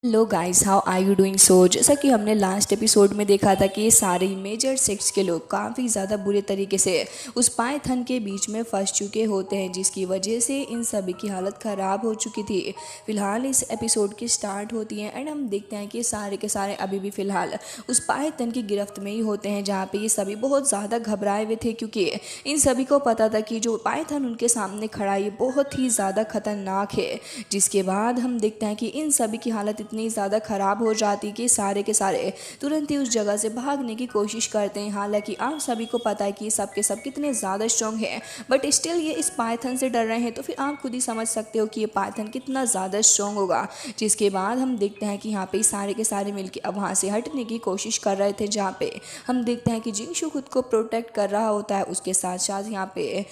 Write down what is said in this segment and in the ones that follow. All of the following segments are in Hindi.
Hello guys, how are you doing? जैसा कि हमने लास्ट एपिसोड में देखा था कि ये सारे मेजर सेक्ट्स के लोग काफ़ी ज़्यादा बुरे तरीके से उस पाइथन के बीच में फंस चुके होते हैं, जिसकी वजह से इन सभी की हालत ख़राब हो चुकी थी। फिलहाल इस एपिसोड की स्टार्ट होती है एंड हम देखते हैं कि सारे के सारे अभी भी फ़िलहाल उस पाइथन की गिरफ्त में ही होते हैं, जहाँ पर ये सभी बहुत ज़्यादा घबराए हुए थे, क्योंकि इन सभी को पता था कि जो पाइथन उनके सामने खड़ा है ये बहुत ही ज़्यादा खतरनाक है। जिसके बाद हम देखते हैं कि इन सभी की हालत इतनी ज़्यादा ख़राब हो जाती कि सारे के सारे तुरंत ही उस जगह से भागने की कोशिश करते हैं। हालांकि आप सभी को पता है कि सब के सब कितने ज़्यादा स्ट्रॉन्ग हैं, बट स्टिल ये इस पाइथन से डर रहे हैं, तो फिर आप खुद ही समझ सकते हो कि ये पाइथन कितना ज़्यादा स्ट्रॉन्ग होगा। जिसके बाद हम देखते हैं कि यहाँ पे सारे के सारे मिलकर अब वहाँ से हटने की कोशिश कर रहे थे, जहाँ पे हम देखते हैं कि जिंगशू खुद को प्रोटेक्ट कर रहा होता है। उसके साथ साथ यहाँ पे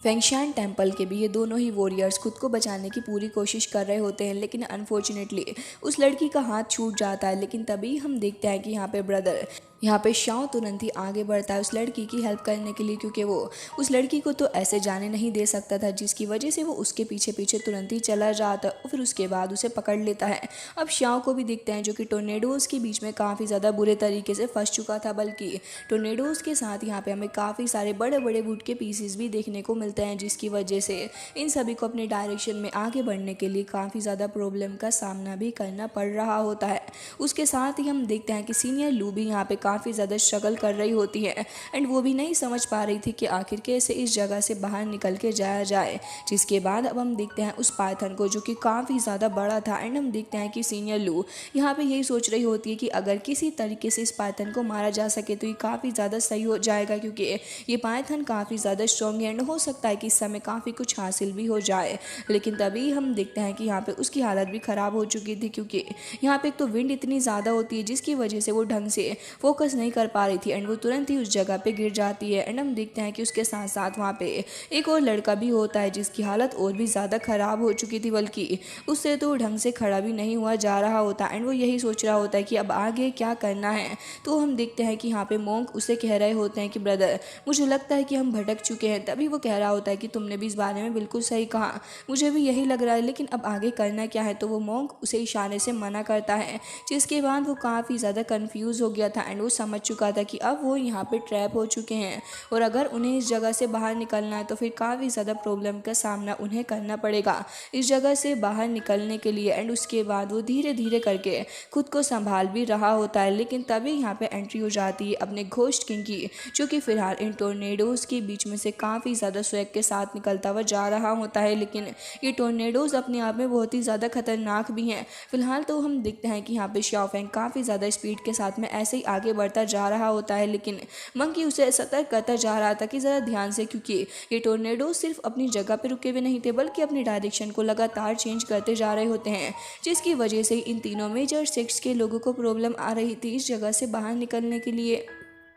फेंगशान टेम्पल के भी ये दोनों ही वॉरियर्स खुद को बचाने की पूरी कोशिश कर रहे होते हैं, लेकिन अनफॉर्चुनेटली उस लड़की का हाथ छूट जाता है। लेकिन तभी हम देखते हैं कि यहाँ पे ब्रदर, यहाँ पे शाओ तुरंत ही आगे बढ़ता है उस लड़की की हेल्प करने के लिए, क्योंकि वो उस लड़की को तो ऐसे जाने नहीं दे सकता था, जिसकी वजह से वो उसके पीछे पीछे तुरंत ही चला जाता है और फिर उसके बाद उसे पकड़ लेता है। अब शाओ को भी देखते हैं, जो कि टोर्नेडोज़ के बीच में काफ़ी ज़्यादा बुरे तरीके से फंस चुका था, बल्कि टोर्नेडोज़ के साथ यहाँ पे हमें काफ़ी सारे बड़े बड़े वुड के पीसेस भी देखने को मिलते हैं, जिसकी वजह से इन सभी को अपने डायरेक्शन में आगे बढ़ने के लिए काफ़ी ज़्यादा प्रॉब्लम का सामना भी करना पड़ रहा होता है। उसके साथ ही हम देखते हैं कि सीनियर लू भी यहाँ पे काफ़ी ज़्यादा स्ट्रगल कर रही होती है एंड वो भी नहीं समझ पा रही थी कि आखिर कैसे इस जगह से बाहर निकल के जाया जाए। जिसके बाद अब हम देखते हैं उस पाइथन को, जो कि काफ़ी ज़्यादा बड़ा था, एंड हम देखते हैं कि सीनियर लू यहाँ पे यही सोच रही होती है कि अगर किसी तरीके से इस पाइथन को मारा जा सके तो ये काफ़ी ज़्यादा सही हो जाएगा, क्योंकि ये पाइथन काफ़ी ज़्यादा स्ट्रॉन्ग है एंड हो सकता है कि इस समय काफ़ी कुछ हासिल भी हो जाए। लेकिन तभी हम देखते हैं कि यहाँ पे उसकी हालत भी ख़राब हो चुकी थी, क्योंकि यहाँ पे एक तो विंड इतनी ज़्यादा होती है जिसकी वजह से वो ढंग से फोकस नहीं कर पा रही थी एंड वो तुरंत ही उस जगह पे गिर जाती है। एंड हम देखते हैं कि उसके साथ साथ वहाँ पे एक और लड़का भी होता है, जिसकी हालत और भी ज़्यादा ख़राब हो चुकी थी, बल्कि उससे तो ढंग से खड़ा भी नहीं हुआ जा रहा होता एंड वो यही सोच रहा होता है कि अब आगे क्या करना है। तो हम देखते हैं कि यहाँ पे मोंक उसे कह रहे होते हैं कि ब्रदर, मुझे लगता है कि हम भटक चुके हैं। तभी वो कह रहा होता है कि तुमने भी इस बारे में बिल्कुल सही कहा, मुझे भी यही लग रहा है, लेकिन अब आगे करना क्या है। तो वो मोंक उसे इशारे से मना करता है, जिसके बाद वो काफ़ी ज़्यादा कंफ्यूज हो गया था एंड वो समझ चुका था कि अब वो यहाँ पे ट्रैप हो चुके हैं और अगर उन्हें इस जगह से बाहर निकलना है तो फिर काफ़ी ज़्यादा प्रॉब्लम का सामना उन्हें करना पड़ेगा इस जगह से बाहर निकलने के लिए। एंड उसके बाद वो धीरे धीरे करके खुद को संभाल भी रहा होता है, लेकिन तभी यहाँ पे एंट्री हो जाती है अपने घोस्ट किंग की, जो कि फिलहाल इन टोर्नेडोज़ के बीच में से काफ़ी ज़्यादा स्वैग के साथ निकलता हुआ जा रहा होता है। लेकिन ये टोर्नेडोज़ अपने आप में बहुत ही ज़्यादा खतरनाक भी हैं। फिलहाल तो हम देखते हैं कि यहाँ पे शाओफेंग काफ़ी ज़्यादा स्पीड के साथ में ऐसे ही आगे बढ़ता जा रहा होता है, लेकिन मंकी उसे सतर्क करता जा रहा था कि ज़रा ध्यान से, क्योंकि ये टोर्नेडो सिर्फ अपनी जगह पर रुके हुए नहीं थे, बल्कि अपनी डायरेक्शन को लगातार चेंज करते जा रहे होते हैं, जिसकी वजह से इन तीनों मेजर सेक्ट्स के लोगों को प्रॉब्लम आ रही थी इस जगह से बाहर निकलने के लिए।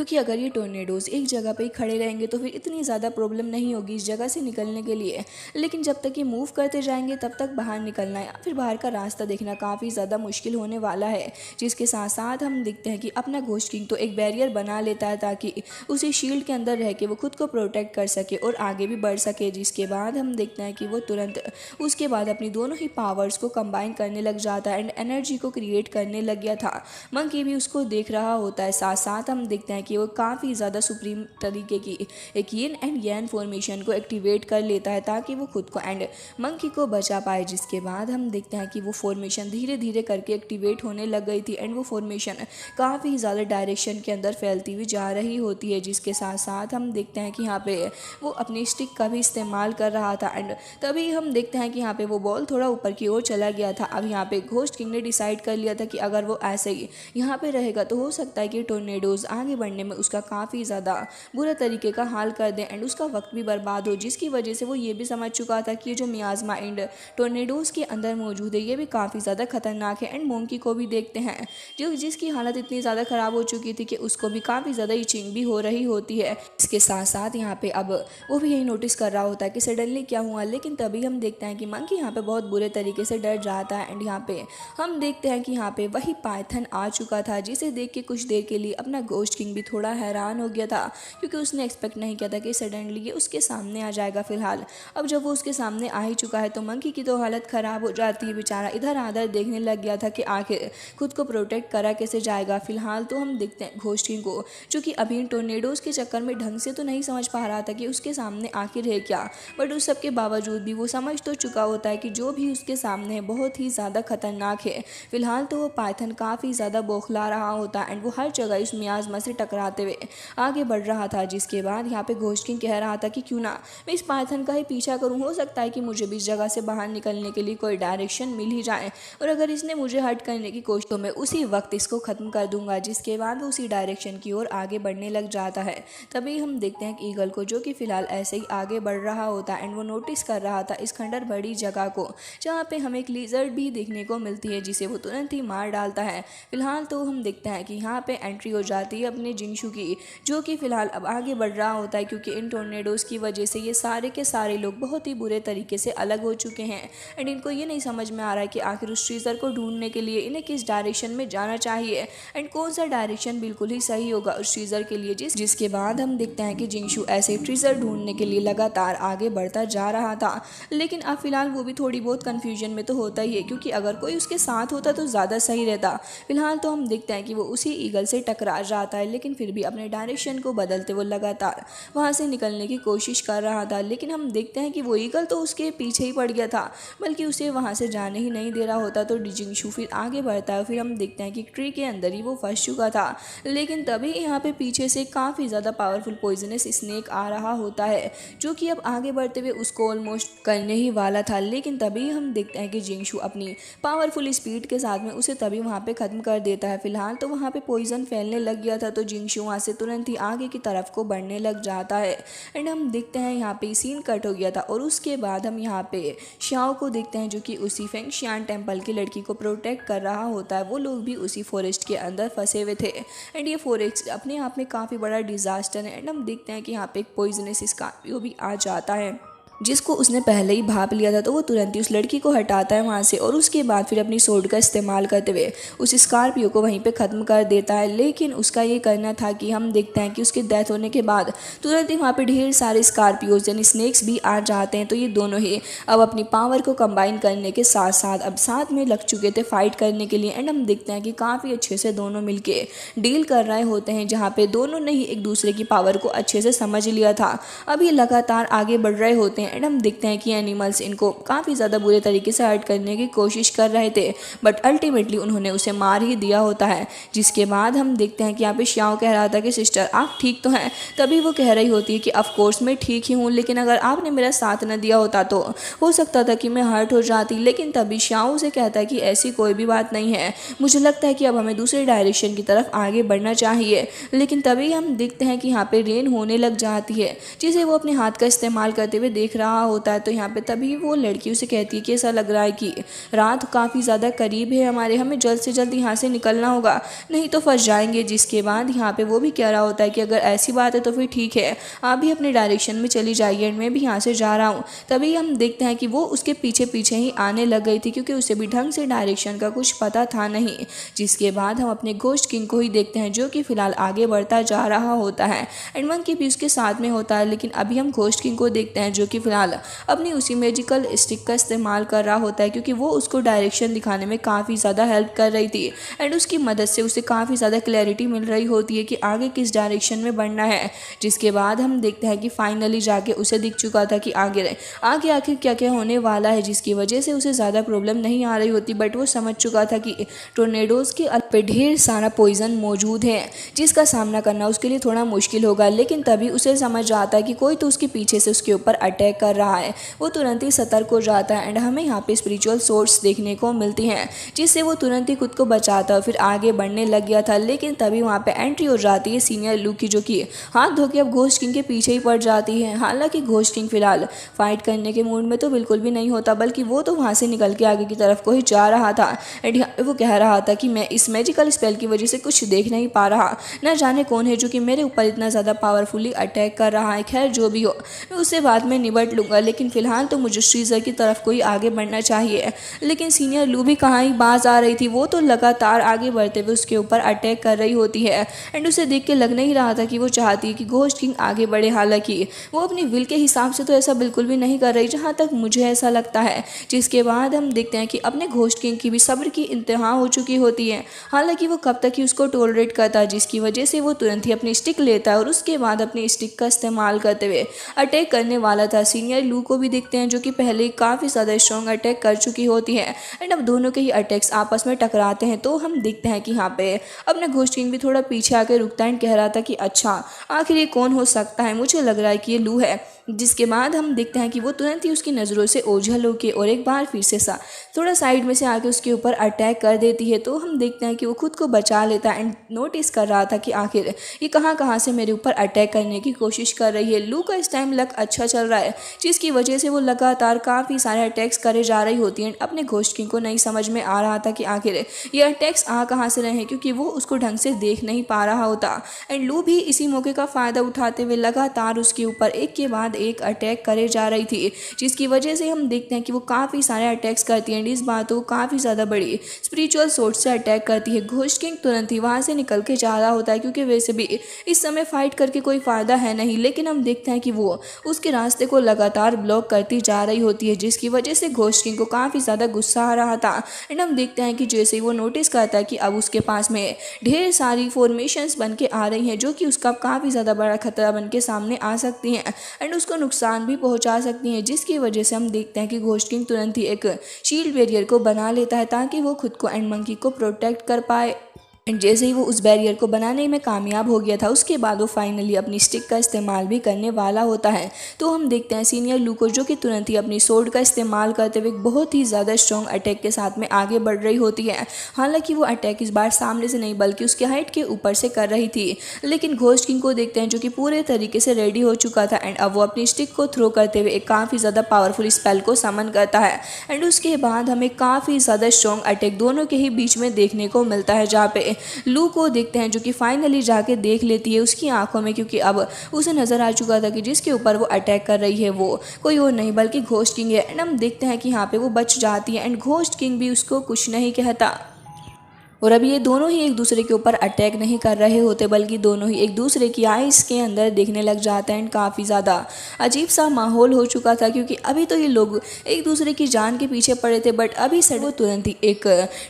क्योंकि अगर ये टोर्नेडोज एक जगह पे ही खड़े रहेंगे तो फिर इतनी ज़्यादा प्रॉब्लम नहीं होगी इस जगह से निकलने के लिए, लेकिन जब तक ये मूव करते जाएंगे तब तक बाहर निकलना या फिर बाहर का रास्ता देखना काफ़ी ज़्यादा मुश्किल होने वाला है। जिसके साथ साथ हम देखते हैं कि अपना घोस्ट किंग तो एक बैरियर बना लेता है ताकि उसी शील्ड के अंदर रह के वो खुद को प्रोटेक्ट कर सके और आगे भी बढ़ सके। जिसके बाद हम देखते हैं कि वो तुरंत उसके बाद अपनी दोनों ही पावर्स को कंबाइन करने लग जाता है एंड एनर्जी को क्रिएट करने लग गया था। मंकी भी उसको देख रहा होता है। साथ साथ हम देखते हैं कि वो काफ़ी ज़्यादा सुप्रीम तरीके की एक यिन एंड यैन फॉर्मेशन को एक्टिवेट कर लेता है ताकि वो खुद को एंड मंकी को बचा पाए। जिसके बाद हम देखते हैं कि वो फॉर्मेशन धीरे धीरे करके एक्टिवेट होने लग गई थी एंड वो फॉर्मेशन काफ़ी ज़्यादा डायरेक्शन के अंदर फैलती हुई जा रही होती है। जिसके साथ साथ हम देखते हैं कि यहाँ पे वो अपनी स्टिक का भी इस्तेमाल कर रहा था एंड तभी हम देखते हैं कि यहाँ पे वो बॉल थोड़ा ऊपर की ओर चला गया था। अब यहाँ पे घोस्ट किंग ने डिसाइड कर लिया था कि अगर वो ऐसे ही यहाँ पे रहेगा तो हो सकता है कि टोर्नेडोज आगे बढ़ने में उसका काफ़ी ज़्यादा बुरा तरीके का हाल कर दें एंड उसका वक्त भी बर्बाद हो। जिसकी वजह से वो ये भी समझ चुका था कि ये जो मियाज़मा एंड टोर्नेडोज़ के अंदर मौजूद है ये भी काफ़ी ज़्यादा खतरनाक है। एंड मोंकी को भी देखते हैं जो जिसकी हालत इतनी ज़्यादा ख़राब हो चुकी थी कि उसको भी काफ़ी ज़्यादा इचिंग भी हो रही होती है। इसके साथ साथ यहाँ पे अब वो भी यही नोटिस कर रहा होता है कि सडनली क्या हुआ, लेकिन तभी हम देखते हैं कि मंकी यहाँ पे बहुत बुरे तरीके से डर जाता है एंड यहाँ पे हम देखते हैं कि यहाँ पे वही पाइथन आ चुका था, जिसे देख के कुछ देर के लिए अपना घोस्ट किंग भी थोड़ा हैरान हो गया था क्योंकि उसने एक्सपेक्ट नहीं किया था कि सडनली ये उसके सामने आ जाएगा। फिलहाल अब जब वो उसके सामने आ ही चुका है तो मंकी की तो हालत ख़राब हो जाती है। बेचारा इधर आधर देखने लग गया था कि आखिर खुद को प्रोटेक्ट करा कैसे जाएगा। फिलहाल तो हम देखते हैं घोस्ट किंग को, जो कि अभी टोर्नेडोज़ के चक्कर में ढंग से तो नहीं समझ पा रहा था कि उसके सामने आखिर है क्या, बट उस सब के बावजूद भी वो समझ तो चुका होता है कि जो भी उसके सामने है बहुत ही ज़्यादा खतरनाक है। फिलहाल तो वो पाइथन काफ़ी ज़्यादा बौखला रहा होता एंड वो हर जगह इस मियाज़मा से टकराते हुए आगे बढ़ रहा था। जिसके बाद यहाँ पे घोस्ट किंग कह रहा था कि क्यों ना मैं इस पाइथन का ही पीछा करूँ, हो सकता है कि मुझे भी इस जगह से बाहर निकलने के लिए कोई डायरेक्शन मिल ही जाए, और अगर इसने मुझे हर्ट करने की कोशिश तो मैं उसी वक्त इसको ख़त्म कर दूंगा। जिसके बाद वो उसी डायरेक्शन की ओर आगे बढ़ने लग जाता है। तभी हम देखते हैं कि ईगल को, जो कि फ़िलहाल ऐसे ही आगे बढ़ रहा होता है एंड वो नोटिस कर रहा था इस खंडर बड़ी जगह को, जहाँ पे हमें एक लिजर्ड भी देखने को मिलती है जिसे वो तुरंत ही मार डालता है। फिलहाल तो हम देखते हैं कि यहाँ पे एंट्री हो जाती है अपने जिंगशू की, जो कि फ़िलहाल अब आगे बढ़ रहा होता है क्योंकि इन टोर्नेडोज़ की वजह से ये सारे के सारे लोग बहुत ही बुरे तरीके से अलग हो चुके हैं एंड इनको ये नहीं समझ में आ रहा है कि आखिर उस ट्रीज़र को ढूंढने के लिए इन्हें किस डायरेक्शन में जाना चाहिए एंड कौन सा डायरेक्शन बिल्कुल ही सही होगा उस ट्रीज़र के लिए। जिसके बाद हम देखते हैं कि जिंगशू ऐसे ट्रीज़र ढूंढने के लिए लगातार आगे बढ़ता जा रहा था, लेकिन अब फिलहाल वो भी थोड़ी बहुत कन्फ्यूजन में तो होता ही है क्योंकि अगर कोई उसके साथ होता तो ज़्यादा सही रहता। फिलहाल तो हम देखते हैं कि वो उसी ईगल से टकरा जाता है, लेकिन फिर भी अपने डायरेक्शन को बदलते वो लगातार वहाँ से निकलने की कोशिश कर रहा था। लेकिन हम देखते हैं कि वो ईगल तो उसके पीछे ही पड़ गया था, बल्कि उसे वहाँ से जाने ही नहीं दे रहा होता। तो जिंगशू फिर आगे बढ़ता है, फिर हम देखते हैं कि ट्री के अंदर ही वो फंस चुका था। लेकिन तभी यहाँ पे पीछे से काफ़ी ज़्यादा पावरफुल पॉइजनस स्नेक आ रहा होता है, जो कि अब आगे बढ़ते हुए उसको ऑलमोस्ट करने ही वाला था। लेकिन तभी हम देखते हैं कि जिंगशू अपनी पावरफुल स्पीड के साथ में उसे तभी वहाँ पे ख़त्म कर देता है। फिलहाल तो वहाँ पे पॉइजन फैलने लग गया था, तो जिंगशू वहाँ से तुरंत ही आगे की तरफ को बढ़ने लग जाता है एंड हम देखते हैं यहाँ पे सीन कट हो गया था। और उसके बाद हम यहाँ पे श्याओ को देखते हैं, जो कि उसी फेंगशियान टेम्पल की लड़की को प्रोटेक्ट कर रहा होता है। वो लोग भी उसी फॉरेस्ट के अंदर फंसे हुए थे एंड ये फॉरेस्ट अपने आप में काफ़ी बड़ा डिजास्टर है एंड हम देखते हैं कि यहाँ पे एक पॉइजनस स्कॉर्पियो भी आ जाता है, जिसको उसने पहले ही भाप लिया था। तो वो तुरंत ही उस लड़की को हटाता है वहाँ से और उसके बाद फिर अपनी सोर्ड का इस्तेमाल करते हुए उस स्कॉर्पियो को वहीं पे ख़त्म कर देता है। लेकिन उसका ये करना था कि हम देखते हैं कि उसकी डेथ होने के बाद तुरंत ही वहाँ पे ढेर सारे स्कॉर्पियोज यानी स्नेक्स भी आ जाते हैं। तो ये दोनों ही अब अपनी पावर को कंबाइन करने के साथ साथ अब साथ में लग चुके थे फाइट करने के लिए एंड हम देखते हैं कि काफ़ी अच्छे से दोनों मिलके डील कर रहे होते हैं, जहाँ पे दोनों ने ही एक दूसरे की पावर को अच्छे से समझ लिया था। अब ये लगातार आगे बढ़ रहे होते हैं एंड हम देखते हैं कि एनिमल्स इनको काफ़ी ज़्यादा बुरे तरीके से हर्ट करने की कोशिश कर रहे थे, बट अल्टीमेटली उन्होंने उसे मार ही दिया होता है। जिसके बाद हम देखते हैं कि यहाँ पे श्याओ कह रहा था कि सिस्टर आप ठीक तो हैं। तभी वो कह रही होती है कि ऑफ कोर्स मैं ठीक ही हूँ, लेकिन अगर आपने मेरा साथ न दिया होता तो हो सकता था कि मैं हर्ट हो जाती। लेकिन तभी श्याओ से कहता है कि ऐसी कोई भी बात नहीं है, मुझे लगता है कि अब हमें दूसरे डायरेक्शन की तरफ आगे बढ़ना चाहिए। लेकिन तभी हम देखते हैं कि यहाँ पे रेन होने लग जाती है, जिसे वो अपने हाथ का इस्तेमाल करते हुए देख रहा होता है। तो यहाँ पे तभी वो लड़की उसे कहती है कि ऐसा लग रहा है कि रात काफ़ी ज़्यादा करीब है हमारे, हमें जल्द से जल्द यहाँ से निकलना होगा, नहीं तो फंस जाएंगे। जिसके बाद यहाँ पे वो भी कह रहा होता है कि अगर ऐसी बात है तो फिर ठीक है, आप भी अपने डायरेक्शन में चली जाइए एंड मैं भी यहाँ से जा रहा हूँ। तभी हम देखते हैं कि वो उसके पीछे पीछे ही आने लग गई थी, क्योंकि उसे भी ढंग से डायरेक्शन का कुछ पता था नहीं। जिसके बाद हम अपने घोस्ट किंग को ही देखते हैं, जो कि फिलहाल आगे बढ़ता जा रहा होता है एंड मंकी भी उसके साथ में होता है। लेकिन अभी हम घोस्ट किंग को देखते हैं, जो कि फिलहाल अपनी उसी मैजिकल स्टिक का इस्तेमाल कर रहा होता है, क्योंकि वो उसको डायरेक्शन दिखाने में काफ़ी ज़्यादा हेल्प कर रही थी एंड उसकी मदद से उसे काफ़ी ज़्यादा क्लैरिटी मिल रही होती है कि आगे किस डायरेक्शन में बढ़ना है। जिसके बाद हम देखते हैं कि फाइनली जाके उसे दिख चुका था कि आगे आखिर क्या क्या होने वाला है, जिसकी वजह से उसे ज़्यादा प्रॉब्लम नहीं आ रही होती। बट वो समझ चुका था कि टोर्नेडोज़ के पे ढेर सारा पॉइजन मौजूद है, जिसका सामना करना उसके लिए थोड़ा मुश्किल होगा। लेकिन तभी उसे समझ आता है कि कोई तो उसके पीछे से उसके ऊपर अटैक कर रहा है। वो तुरंत ही सतर्क हो जाता है एंड हमें यहाँ पे स्पिरिचुअल सोर्स देखने को मिलती हैं, जिससे वो तुरंत ही खुद को बचाता है, फिर आगे बढ़ने लग गया था। लेकिन तभी वहाँ पे एंट्री हो जाती है सीनियर लू की, जो कि हाथ धो के अब घोस्ट किंग के पीछे ही पड़ जाती है। हालांकि घोस्ट किंग फिलहाल फाइट करने के मूड में तो बिल्कुल भी नहीं होता, बल्कि वो तो वहाँ से निकल के आगे की तरफ को ही जा रहा था एंड यहाँ पे वो कह रहा था कि मैं इस मैजिकल स्पेल की वजह से कुछ देख नहीं पा रहा, न जाने कौन है जो कि मेरे ऊपर इतना ज़्यादा पावरफुली अटैक कर रहा है। खैर जो भी हो, मैं उससे बाद में निबट निपट लूँगा, लेकिन फ़िलहाल तो मुझे श्रीज़र की तरफ को ही आगे बढ़ना चाहिए। लेकिन सीनियर लू भी कहाँ ही बाज आ रही थी, वो तो लगातार आगे बढ़ते हुए उसके ऊपर अटैक कर रही होती है। एंड उसे देख के लग नहीं रहा था कि वो चाहती है कि घोस्ट किंग आगे बढ़े। हालांकि वो अपनी विल के हिसाब से तो ऐसा बिल्कुल भी नहीं कर रही, जहाँ तक मुझे ऐसा लगता है। जिसके बाद हम देखते हैं कि अपने घोस्ट किंग की भी सब्र की इंतहा हो चुकी होती है। हालांकि वो कब तक ही उसको टॉलरेट करता है, जिसकी वजह से वो तुरंत ही अपनी स्टिक लेता है और उसके बाद अपनी स्टिक का इस्तेमाल करते हुए अटैक करने वाला था। सीनियर लू को भी देखते हैं, जो कि पहले ही काफ़ी ज़्यादा स्ट्रॉन्ग अटैक कर चुकी होती है। एंड अब दोनों के ही अटैक्स आपस में टकराते हैं, तो हम देखते हैं कि यहाँ पे अपना घोस्ट किंग भी थोड़ा पीछे आके रुकता है एंड कह रहा था कि अच्छा आखिर ये कौन हो सकता है, मुझे लग रहा है कि ये लू है। जिसके बाद हम देखते हैं कि वो तुरंत ही उसकी नज़रों से ओझल होके और एक बार फिर से थोड़ा साइड में से आके उसके ऊपर अटैक कर देती है। तो हम देखते हैं कि वो खुद को बचा लेता है एंड नोटिस कर रहा था कि आखिर ये कहाँ से मेरे ऊपर अटैक करने की कोशिश कर रही है। लू का इस टाइम लक अच्छा चल रहा है, जिसकी वजह से वो लगातार काफ़ी सारे अटैक्स करे जा रही होती है। अपने घोस्ट किंग को नहीं समझ में आ रहा था कि आखिर ये अटैक्स कहाँ से रहे हैं, क्योंकि वो उसको ढंग से देख नहीं पा रहा होता। एंड लू भी इसी मौके का फ़ायदा उठाते हुए लगातार उसके ऊपर एक के बाद एक अटैक करे जा रही थी, जिसकी वजह से हम देखते हैं कि वो काफ़ी सारे अटैक्स करती है। इस बात को काफ़ी ज़्यादा बड़ी स्पिरिचुअल सोर्स से अटैक करती है। घोस्ट किंग तुरंत ही वहाँ से निकल के जा रहा होता है, क्योंकि वैसे भी इस समय फाइट करके कोई फ़ायदा है नहीं। लेकिन हम देखते हैं कि वो उसके रास्ते को लगातार ब्लॉक करती जा रही होती है, जिसकी वजह से घोस्ट किंग को काफ़ी ज़्यादा गुस्सा आ रहा था। एंड हम देखते हैं कि जैसे ही वो नोटिस करता है कि अब उसके पास में ढेर सारी फॉर्मेशंस बन के आ रही हैं, जो कि उसका काफ़ी ज़्यादा बड़ा खतरा बन के सामने आ सकती हैं एंड उसको नुकसान भी पहुंचा सकती हैं, जिसकी वजह से हम देखते हैं कि घोस्ट किंग तुरंत ही एक शील्ड बैरियर को बना लेता है, ताकि वो खुद को एंड मंकी को प्रोटेक्ट कर पाए। एंड जैसे ही वो उस बैरियर को बनाने में कामयाब हो गया था, उसके बाद वो फाइनली अपनी स्टिक का इस्तेमाल भी करने वाला होता है। तो हम देखते हैं सीनियर लू को, जो कि तुरंत ही अपनी सोर्ड का इस्तेमाल करते हुए बहुत ही ज़्यादा स्ट्रॉन्ग अटैक के साथ में आगे बढ़ रही होती है। हालांकि वो अटैक इस बार सामने से नहीं बल्कि उसके हाइट के ऊपर से कर रही थी। लेकिन घोस्ट किंग को देखते हैं, जो कि पूरे तरीके से रेडी हो चुका था एंड अब वो अपनी स्टिक को थ्रो करते हुए एक काफ़ी ज़्यादा पावरफुल स्पेल को समन करता है। एंड उसके बाद हमें काफ़ी ज़्यादा स्ट्रॉन्ग अटैक दोनों के ही बीच में देखने को मिलता है, जहाँ पे लू को देखते हैं, जो कि फाइनली जाके देख लेती है उसकी आंखों में, क्योंकि अब उसे नजर आ चुका था कि जिसके ऊपर वो अटैक कर रही है वो कोई और नहीं बल्कि घोस्ट किंग है। एंड हम देखते हैं कि यहाँ पे वो बच जाती है एंड घोस्ट किंग भी उसको कुछ नहीं कहता। और अब ये दोनों ही एक दूसरे के ऊपर अटैक नहीं कर रहे होते, बल्कि दोनों ही एक दूसरे की आइज़ के अंदर देखने लग जाते हैं। काफ़ी ज़्यादा अजीब सा माहौल हो चुका था, क्योंकि अभी तो ये लोग एक दूसरे की जान के पीछे पड़े थे, बट अभी सर वो तुरंत ही एक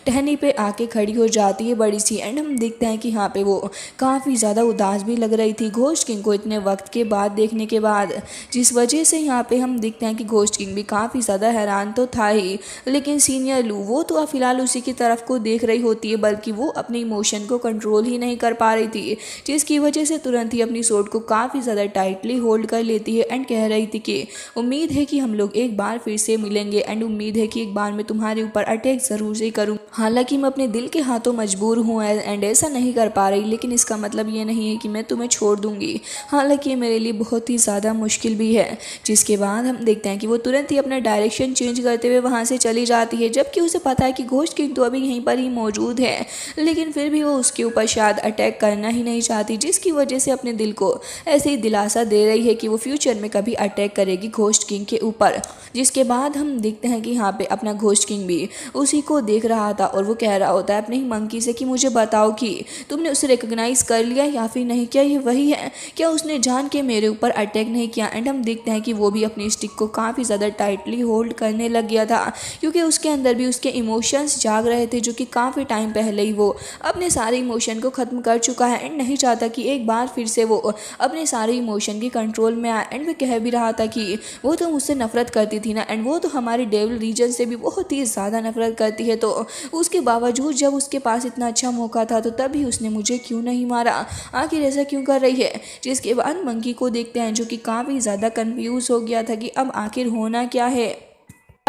टहनी पे आके खड़ी हो जाती है बड़ी सी। एंड हम देखते हैं कि यहाँ पे वो काफ़ी ज़्यादा उदास भी लग रही थी घोस्ट किंग को इतने वक्त के बाद देखने के बाद, जिस वजह से यहाँ पे हम देखते हैं कि घोस्ट किंग भी काफ़ी ज़्यादा हैरान तो था ही। लेकिन सीनियर लू वो तो फिलहाल उसी की तरफ को देख रही होती है, बल्कि वो अपने इमोशन को कंट्रोल ही नहीं कर पा रही थी, जिसकी वजह से तुरंत ही अपनी सोर्ड को काफ़ी ज़्यादा टाइटली होल्ड कर लेती है एंड कह रही थी कि उम्मीद है कि हम लोग एक बार फिर से मिलेंगे एंड उम्मीद है कि एक बार मैं तुम्हारे ऊपर अटैक ज़रूर से करूँ। हालांकि मैं अपने दिल के हाथों मजबूर हूँ एंड ऐसा नहीं कर पा रही, लेकिन इसका मतलब ये नहीं है कि मैं तुम्हें छोड़ दूँगी। हालांकि ये मेरे लिए बहुत ही ज़्यादा मुश्किल भी है। जिसके बाद हम देखते हैं कि वो तुरंत ही अपना डायरेक्शन चेंज करते हुए वहाँ से चली जाती है, जबकि उसे पता है कि घोस्ट किंग तो अभी यहीं पर ही मौजूद है, लेकिन फिर भी वो उसके ऊपर शायद अटैक करना ही नहीं चाहती, जिसकी वजह से अपने दिल को ऐसे ही दिलासा दे रही है कि वो फ्यूचर में कभी अटैक करेगी घोस्ट किंग के ऊपर। जिसके बाद हम देखते हैं कि यहाँ पे अपना घोस्ट किंग भी उसी को देख रहा था और वो कह रहा होता है अपने ही मंकी से कि मुझे बताओ कि तुमने उसे रिकॉग्नाइज कर लिया या फिर नहीं, क्या ये वही है, क्या उसने जान के मेरे ऊपर अटैक नहीं किया। एंड हम देखते हैं कि वो भी अपनी स्टिक को काफ़ी ज़्यादा टाइटली होल्ड करने लग गया था, क्योंकि उसके अंदर भी उसके इमोशंस जाग रहे थे, जो कि काफ़ी टाइम पहले ही वो अपने सारे इमोशन को ख़त्म कर चुका है एंड नहीं चाहता कि एक बार फिर से वो अपने सारे इमोशन के कंट्रोल में आए। एंड वो कह भी रहा था कि वो तो मुझसे नफरत करती थी ना, एंड वो तो हमारे डेविल रीजन से भी बहुत ही ज़्यादा नफरत करती है, तो उसके बावजूद जब उसके पास इतना अच्छा मौका था तो तभी उसने मुझे क्यों नहीं मारा, आखिर ऐसा क्यों कर रही है। जिसके बाद मंकी को देखते हैं, जो कि काफ़ी ज़्यादा कन्फ्यूज़ हो गया था कि अब आखिर होना क्या है।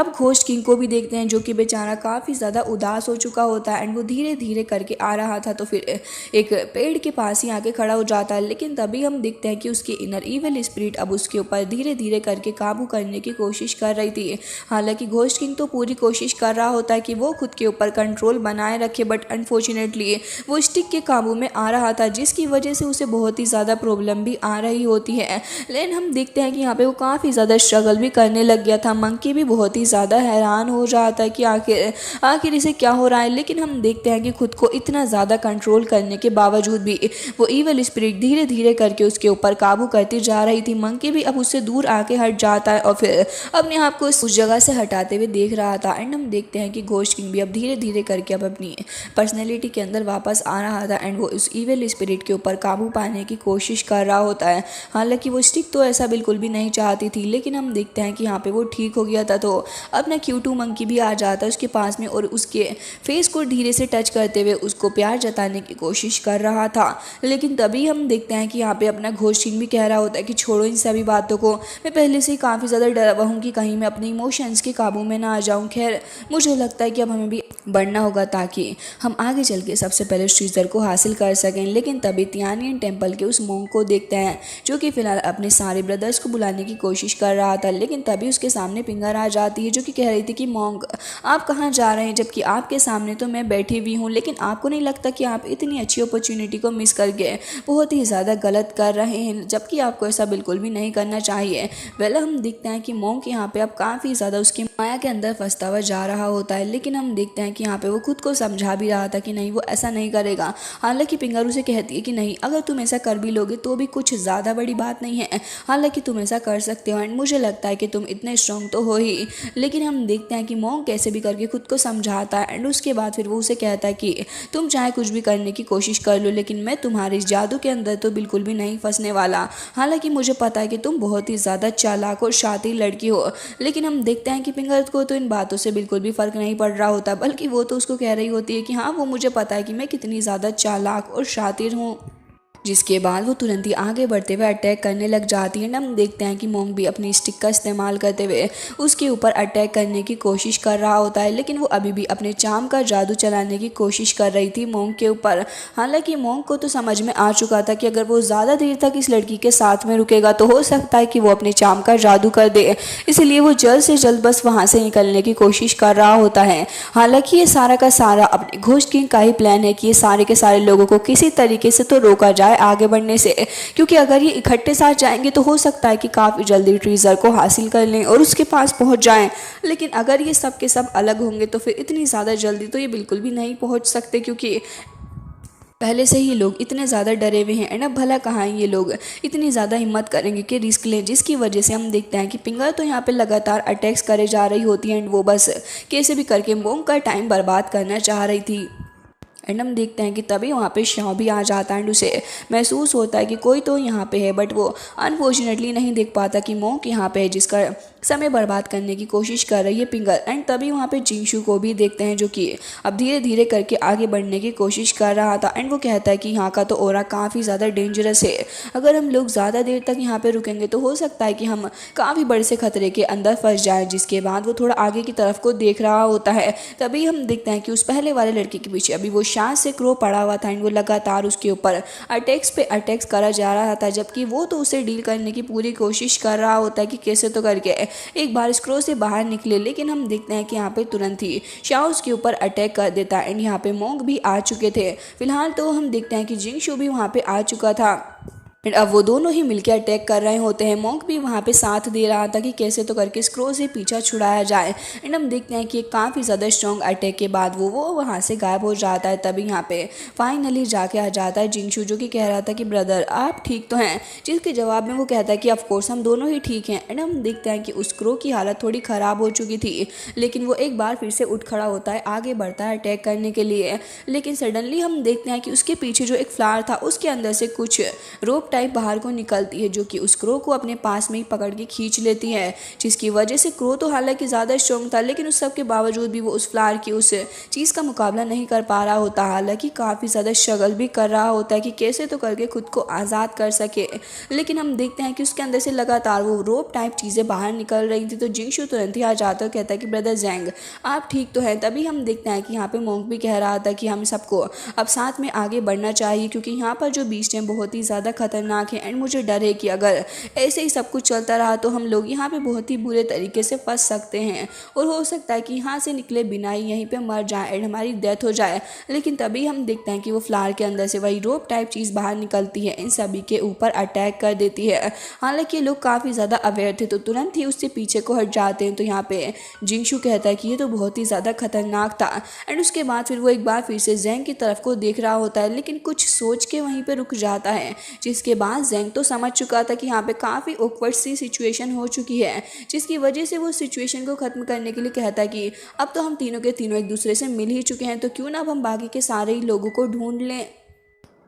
अब घोस्ट किंग को भी देखते हैं जो कि बेचारा काफ़ी ज़्यादा उदास हो चुका होता है एंड वो धीरे धीरे करके आ रहा था तो फिर एक पेड़ के पास ही आके खड़ा हो जाता है। लेकिन तभी हम देखते हैं कि उसकी इनर इविल स्पिरिट अब उसके ऊपर धीरे धीरे करके काबू करने की कोशिश कर रही थी। हालांकि घोस्ट किंग तो पूरी कोशिश कर रहा होता है कि वो खुद के ऊपर कंट्रोल बनाए रखे, बट अनफॉर्चुनेटली वो स्टिक के काबू में आ रहा था जिसकी वजह से उसे बहुत ही ज़्यादा प्रॉब्लम भी आ रही होती है। लेकिन हम देखते हैं कि यहाँ पे वो काफ़ी ज़्यादा स्ट्रगल भी करने लग गया था। मंकी भी बहुत ही ज़्यादा हैरान हो रहा था कि आखिर आखिर इसे क्या हो रहा है। लेकिन हम देखते हैं कि खुद को इतना ज़्यादा कंट्रोल करने के बावजूद भी वो ईवल स्पिरिट धीरे धीरे करके उसके ऊपर काबू करती जा रही थी। मंकी भी अब उससे दूर आके हट जाता है और फिर अपने आप को उस जगह से हटाते हुए देख रहा था। एंड हम देखते हैं कि घोस्ट किंग भी अब धीरे धीरे करके अब अपनी पर्सनैलिटी के अंदर वापस आ रहा था एंड वो उस ईवल स्पिरिट के ऊपर काबू पाने की कोशिश कर रहा होता है। हालांकि वो स्टिक तो ऐसा बिल्कुल भी नहीं चाहती थी, लेकिन हम देखते हैं कि यहाँ पे वो ठीक हो गया था। तो अपना क्यूटू मंकी भी आ जाता है उसके पास में और उसके फेस को धीरे से टच करते हुए उसको प्यार जताने की कोशिश कर रहा था। लेकिन तभी हम देखते हैं कि यहाँ पे अपना घोस्ट किंग भी कह रहा होता है कि छोड़ो इन सभी बातों को, मैं पहले से ही काफ़ी ज़्यादा डरा हुआ हूँ कि कहीं मैं अपने इमोशंस के काबू में ना आ जाऊँ। खैर मुझे लगता है कि अब हमें भी बढ़ना होगा ताकि हम आगे चल के सबसे पहले उस ट्रेजर को हासिल कर सकें। लेकिन तभी तियानियन टेम्पल के उस मोंग को देखते हैं जो कि फिलहाल अपने सारे ब्रदर्स को बुलाने की कोशिश कर रहा था। लेकिन तभी उसके सामने पिंगर आ जाती है जो कि कह रही थी कि मोंग आप कहाँ जा रहे हैं, जबकि आपके सामने तो मैं बैठी हुई हूँ। लेकिन आपको नहीं लगता कि आप इतनी अच्छी अपॉर्चुनिटी को मिस करके बहुत ही ज़्यादा गलत कर रहे हैं, जबकि आपको ऐसा बिल्कुल भी नहीं करना चाहिए। वेल हम देखते हैं कि मोंग यहाँ पे अब काफ़ी ज़्यादा उसकी माया के अंदर फंसता हुआ जा रहा होता है। लेकिन हम देखते हैं कि यहाँ पे वो खुद को समझा भी रहा था कि नहीं वो ऐसा नहीं करेगा। हालांकि पिंगर उसे कहती है कि नहीं, अगर तुम ऐसा कर भी लोगे तो भी कुछ ज़्यादा बड़ी बात नहीं है, हालांकि तुम ऐसा कर सकते हो एंड मुझे लगता है कि तुम इतने स्ट्रॉन्ग तो हो ही। लेकिन हम देखते हैं कि मोंग कैसे भी करके खुद को समझाता है एंड उसके बाद फिर वो उसे कहता है कि तुम चाहे कुछ भी करने की कोशिश कर लो, लेकिन मैं तुम्हारे इस जादू के अंदर तो बिल्कुल भी नहीं फंसने वाला। हालांकि मुझे पता है कि तुम बहुत ही ज़्यादा चालाक और शातिर लड़की हो। लेकिन हम देखते हैं कि पिंगर को तो इन बातों से बिल्कुल भी फ़र्क नहीं पड़ रहा होता, बल्कि वो तो उसको कह रही होती है कि हाँ वो मुझे पता है कि मैं कितनी ज़्यादा चालाक और शातिर हूँ। जिसके बाद वो तुरंत ही आगे बढ़ते हुए अटैक करने लग जाती है। हम देखते हैं कि मोंग भी अपनी स्टिक का इस्तेमाल करते हुए उसके ऊपर अटैक करने की कोशिश कर रहा होता है। लेकिन वो अभी भी अपने चाम का जादू चलाने की कोशिश कर रही थी मोंग के ऊपर। हालांकि मोंग को तो समझ में आ चुका था कि अगर वो ज़्यादा देर तक इस लड़की के साथ में रुकेगा तो हो सकता है कि वो अपने चाम का जादू कर दे, इसलिए वो जल्द से जल्द बस वहाँ से निकलने की कोशिश कर रहा होता है। हालांकि ये सारा का सारा अपने घोस्ट किंग का ही प्लान है कि ये सारे के सारे लोगों को किसी तरीके से तो रोका जाए आगे बढ़ने से, क्योंकि अगर ये इकट्ठे साथ जाएंगे तो हो सकता है कि काफ़ी जल्दी ट्रेजर को हासिल कर लें और उसके पास पहुंच जाएं। लेकिन अगर ये सब के सब अलग होंगे तो फिर इतनी ज़्यादा जल्दी तो ये बिल्कुल भी नहीं पहुंच सकते, क्योंकि पहले से ही लोग इतने ज़्यादा डरे हुए हैं एंड अब भला कहाँ ये लोग इतनी ज़्यादा हिम्मत करेंगे कि रिस्क लें। जिसकी वजह से हम देखते हैं कि पिंगर तो यहाँ पे लगातार अटैक्स करे जा रही होती है एंड वो बस कैसे भी करके मोंग का टाइम बर्बाद करना चाह रही थी। एंड हम देखते हैं कि तभी वहाँ पे शाओ भी आ जाता है एंड उसे महसूस होता है कि कोई तो यहाँ पे है, बट वो अनफॉर्चुनेटली नहीं देख पाता कि मोंग यहाँ पे है जिसका समय बर्बाद करने की कोशिश कर रही है पिंगर। एंड तभी वहाँ पे जिंगशू को भी देखते हैं जो कि अब धीरे धीरे करके आगे बढ़ने की कोशिश कर रहा था एंड वो कहता है कि यहाँ का तो ऑरा काफ़ी ज़्यादा डेंजरस है, अगर हम लोग ज़्यादा देर तक यहाँ पे रुकेंगे तो हो सकता है कि हम काफ़ी बड़े से खतरे के अंदर फंस जाएं। जिसके बाद वो थोड़ा आगे की तरफ को देख रहा होता है। तभी हम देखते हैं कि उस पहले वाले लड़के के पीछे अभी वो शांत से क्रो पड़ा हुआ था एंड वो लगातार उसके ऊपर अटैक्स पे अटैक्स करा जा रहा था, जबकि वो तो उसे डील करने की पूरी कोशिश कर रहा होता है कि कैसे तो करके एक बार स्क्रो से बाहर निकले। लेकिन हम देखते हैं कि यहाँ पे तुरंत ही शाओ उसके ऊपर अटैक कर देता है एंड यहाँ पे मोंग भी आ चुके थे। फिलहाल तो हम देखते हैं कि जिंगशू भी वहाँ पे आ चुका था एंड अब वो दोनों ही मिलकर अटैक कर रहे होते हैं। मोंग भी वहाँ पे साथ दे रहा था कि कैसे तो करके स्क्रो से पीछा छुड़ाया जाए एंड हम देखते हैं कि काफ़ी ज़्यादा स्ट्रॉन्ग अटैक के बाद वो वहाँ से गायब हो जाता है। तभी यहाँ पे फाइनली जाके आ जाता है जिंगशू जो कि कह रहा था कि ब्रदर आप ठीक तो हैं, जिसके जवाब में वो कहता है कि ऑफकोर्स हम दोनों ही ठीक हैं। एंड हम देखते हैं कि उस स्क्रो की हालत थोड़ी ख़राब हो चुकी थी, लेकिन वो एक बार फिर से उठ खड़ा होता है, आगे बढ़ता है अटैक करने के लिए। लेकिन सडनली हम देखते हैं कि उसके पीछे जो एक फ्लावर था उसके अंदर से कुछ रोप टाइप बाहर को निकलती है जो कि उस क्रो को अपने पास में ही पकड़ के खींच लेती है, जिसकी वजह से क्रो तो हालांकि ज़्यादा स्ट्रॉन्ग था लेकिन उस सब के बावजूद भी वो उस फ्लावर की उस चीज़ का मुकाबला नहीं कर पा रहा होता। हालांकि काफ़ी ज़्यादा स्ट्रगल भी कर रहा होता है कि कैसे तो करके खुद को आज़ाद कर सके, लेकिन हम देखते हैं कि उसके अंदर से लगातार वो रोप टाइप चीज़ें बाहर निकल रही थी। तो जिंगशू तुरंत ही आ जाता है, कहता है कि ब्रदर ज़ैंग आप ठीक तो हैं। तभी हम देखते हैं कि यहाँ पे मोंग भी कह रहा था कि हम सबको अब साथ में आगे बढ़ना चाहिए क्योंकि यहाँ पर जो बीस्ट है बहुत ही ज़्यादा खतरनाक है एंड मुझे डर है कि अगर ऐसे ही सब कुछ चलता रहा तो हम लोग यहाँ पे बहुत ही बुरे तरीके से फंस सकते हैं और हो सकता है कि यहाँ से निकले बिना ही यहीं पे मर जाए एंड हमारी डेथ हो जाए। लेकिन तभी हम देखते हैं कि वो फ्लावर के अंदर से वही रोप टाइप चीज़ बाहर निकलती है, इन सभी के ऊपर अटैक कर देती है। हालांकि ये लोग काफ़ी ज़्यादा अवेयर थे तो तुरंत ही उससे पीछे को हट जाते हैं। तो यहाँ पे जिंगशू कहता है कि ये तो बहुत ही ज़्यादा खतरनाक था एंड उसके बाद फिर वो एक बार फिर से ज़ैंग की तरफ को देख रहा होता है लेकिन कुछ सोच के वहीं पे रुक जाता है, जिसके बाद ज़ैंग तो समझ चुका था कि यहाँ पे काफ़ी ऑकवर्ड सी सिचुएशन हो चुकी है, जिसकी वजह से वो सिचुएशन को ख़त्म करने के लिए कहता है कि अब तो हम तीनों के तीनों एक दूसरे से मिल ही चुके हैं तो क्यों ना अब हम बाकी के सारे ही लोगों को ढूंढ लें।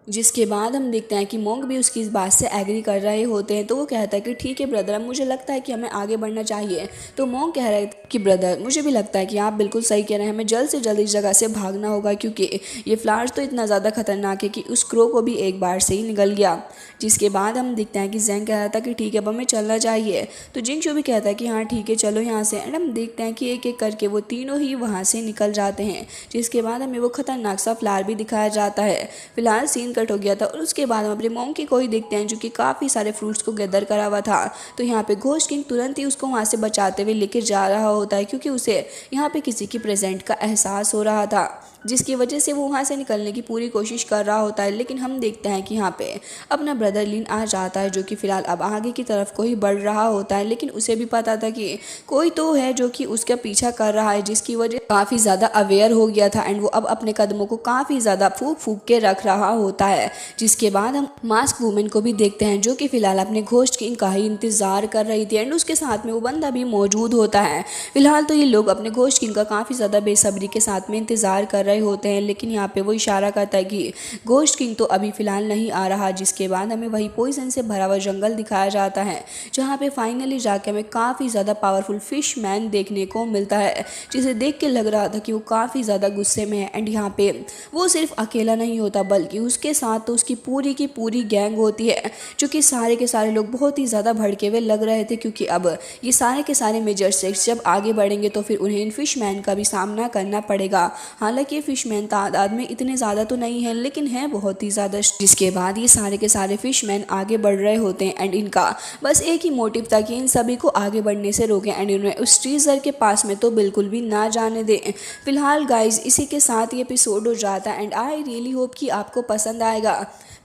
जिसके बाद हम देखते हैं कि मोंग भी उसकी इस बात से एग्री कर रहे होते हैं। तो वो कहता है कि ठीक है ब्रदर, अब मुझे लगता है कि हमें आगे बढ़ना चाहिए। तो मोंग कह रहा है कि ब्रदर मुझे भी लगता है कि आप बिल्कुल सही कह रहे हैं, हमें जल्द से जल्द इस जगह से भागना होगा क्योंकि ये फ्लावर्स तो इतना ज़्यादा खतरनाक है कि उस क्रो को भी एक बार से ही निकल गया। जिसके बाद हम देखते हैं कि ज़ैंग कह रहा था कि ठीक है अब हमें चलना चाहिए। तो जिंगशू भी कहता है कि हाँ ठीक है चलो यहाँ से, एंड हम देखते हैं कि एक एक करके वो तीनों ही वहाँ से निकल जाते हैं। जिसके बाद हमें वो खतरनाक सा फ्लावर भी दिखाया जाता है। फिलहाल सीन कट हो गया था और उसके बाद हम अपने मोंकी को ही देखते हैं जो कि काफ़ी सारे फ्रूट्स को गैदर करा हुआ था। तो यहाँ पे घोस्ट किंग तुरंत ही उसको वहाँ से बचाते हुए लेकर जा रहा होता है क्योंकि उसे यहाँ पे किसी की प्रेजेंट का एहसास हो रहा था, जिसकी वजह से वो वहाँ से निकलने की पूरी कोशिश कर रहा होता है। लेकिन हम देखते हैं कि यहाँ पे अपना ब्रदर लिन आ जाता है जो कि फ़िलहाल अब आगे की तरफ को ही बढ़ रहा होता है, लेकिन उसे भी पता था कि कोई तो है जो कि उसका पीछा कर रहा है, जिसकी वजह काफ़ी ज़्यादा अवेयर हो गया था एंड वो अब अपने कदमों को काफ़ी ज़्यादा फूक फूक के रख रहा होता है। जिसके बाद हम मास्क वूमेन को भी देखते हैं जो कि फ़िलहाल अपने घोस्ट किंग का ही इंतज़ार कर रही थी एंड उसके साथ में वो बंदा भी मौजूद होता है। फिलहाल तो ये लोग अपने घोस्ट किंग का काफ़ी ज़्यादा बेसब्री के साथ में इंतज़ार कर रहे होते हैं, लेकिन यहाँ पे वो इशारा करता है कि घोस्ट किंग तो अभी फ़िलहाल नहीं आ रहा। जिसके बाद हमें वही पॉइजन से भरा हुआ जंगल दिखाया जाता है जहाँ पे फाइनली जाके हमें काफ़ी ज़्यादा पावरफुल फिश मैन देखने को मिलता है, जिसे देख के लग रहा था कि वो काफ़ी ज़्यादा गुस्से में है। एंड यहाँ पे वो सिर्फ अकेला नहीं होता बल्कि उसके साथ तो उसकी पूरी की पूरी गैंग होती है, जो कि सारे के सारे लोग बहुत ही ज़्यादा भड़के हुए लग रहे थे क्योंकि अब ये सारे के सारे मेजर सेक्स जब आगे बढ़ेंगे तो फिर उन्हें इन फिशमैन का भी सामना करना पड़ेगा। हालांकि ये फिशमैन तादाद में इतने ज़्यादा तो नहीं है लेकिन है बहुत ही ज़्यादा। जिसके बाद ये सारे के सारे फिशमैन आगे बढ़ रहे होते हैं एंड इनका बस एक ही मोटिव था कि इन सभी को आगे बढ़ने से रोकें एंड इन्हें उस ट्रीजर के पास में तो बिल्कुल भी ना जाने दें। फिलहाल गाइज इसी के साथ ये एपिसोड हो जाता है एंड आई रियली होप कि आपको पसंद आएगा।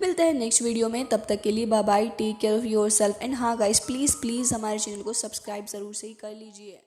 मिलते हैं नेक्स्ट वीडियो में, तब तक के लिए bye bye, take care of yourself and हाँ गाइस प्लीज़ हमारे चैनल को सब्सक्राइब ज़रूर से ही कर लीजिए।